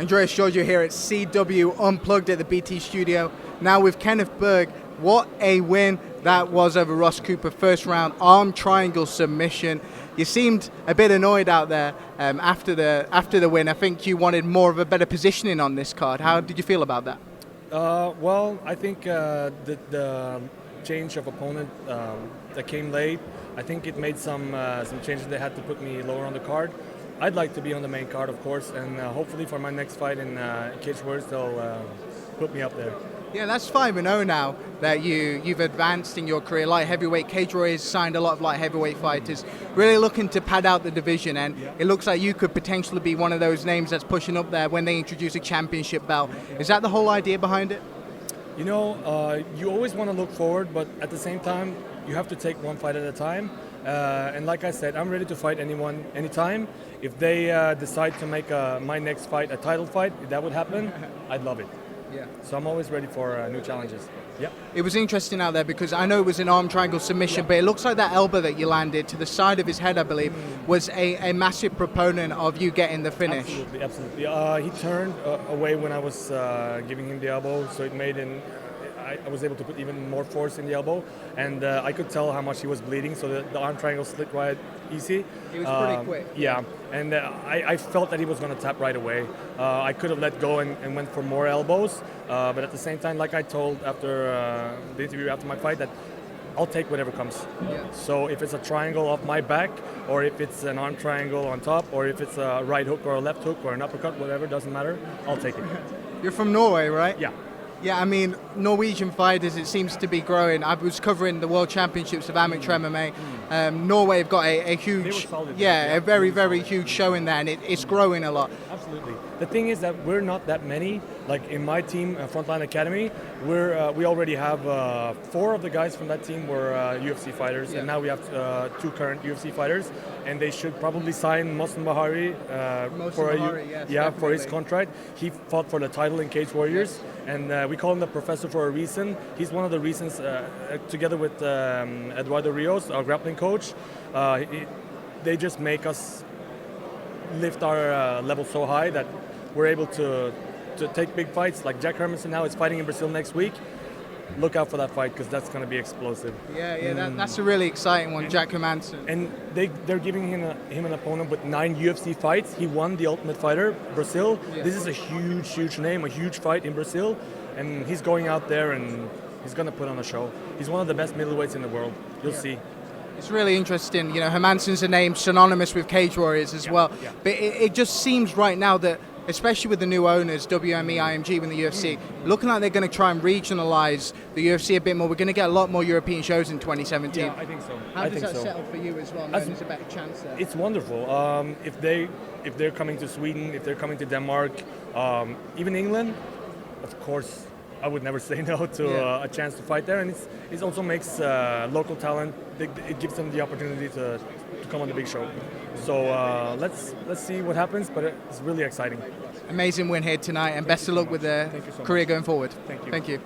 Andreas Georgiou here at CW Unplugged at the BT studio. Now with Kenneth Bergh. What a win that was over Ross Cooper. First round arm triangle submission. You seemed a bit annoyed out there after the win. I think you wanted more of a better positioning on this card. How did you feel about that? Well, I think the change of opponent that came late, I think it made some changes. They had to put me lower on the card. I'd like to be on the main card, of course, and hopefully for my next fight in Cage Warriors, they'll put me up there. Yeah, that's 5-0 now that you've advanced in your career. Light heavyweight, Cage Warriors signed a lot of light heavyweight fighters, really looking to pad out the division, and it looks like you could potentially be one of those names that's pushing up there when they introduce a championship belt. Is that the whole idea behind it? You know, you always want to look forward, but at the same time, you have to take one fight at a time. And like I said, I'm ready to fight anyone, anytime. If they decide to make my next fight a title fight, if that would happen, I'd love it. Yeah. So I'm always ready for new challenges. Yeah. It was interesting out there because I know it was an arm triangle submission, but it looks like that elbow that you landed to the side of his head, I believe, was a massive proponent of you getting the finish. Absolutely, absolutely. He turned away when I was giving him the elbow, so it made him. I was able to put even more force in the elbow, and I could tell how much he was bleeding, so the arm triangle slid right easy. It was pretty quick. Yeah, and I felt that he was going to tap right away. I could have let go and went for more elbows, but at the same time, like I told after the interview after my fight, that I'll take whatever comes. Yeah. So if it's a triangle off my back, or if it's an arm triangle on top, or if it's a right hook or a left hook or an uppercut, whatever, doesn't matter, I'll take it. You're from Norway, right? Yeah. Yeah, I mean, Norwegian fighters, it seems to be growing. I was covering the World Championships of Amateur MMA. Norway have got a huge, a very huge show in there, and it's growing a lot. Absolutely. The thing is that we're not that many. Like in my team, Frontline Academy, we already have 4 of the guys from that team were UFC fighters, and now we have 2 current UFC fighters, and they should probably sign Mohsen Bahari for his contract. He fought for the title in Cage Warriors, and we call him the professor for a reason. He's one of the reasons, together with Eduardo Rios, our grappling coach, they just make us lift our level so high that we're able to take big fights. Like Jack Hermansson now is fighting in Brazil next week. Look out for that fight because that's going to be explosive. That's a really exciting one, Jack Hermansson. And they're giving him an opponent with 9 UFC fights. He won the Ultimate Fighter, Brazil. Yeah. This is a huge name, a huge fight in Brazil. And he's going out there and he's going to put on a show. He's one of the best middleweights in the world. You'll see. It's really interesting. You know, Hermansson's a name synonymous with Cage Warriors as well. Yeah. But it just seems right now that, especially with the new owners, WME, IMG, and the UFC, looking like they're going to try and regionalize the UFC a bit more. We're going to get a lot more European shows in 2017. Yeah, I think so. How does that settle for you as well? There's a better chance there. It's wonderful. If they're coming to Sweden, if they're coming to Denmark, even England, of course, I would never say no to a chance to fight there. And it also makes local talent. It gives them the opportunity to come on the big show. So let's see what happens, but it's really exciting. Amazing win here tonight, and best of luck with the career going forward. Thank you. Thank you.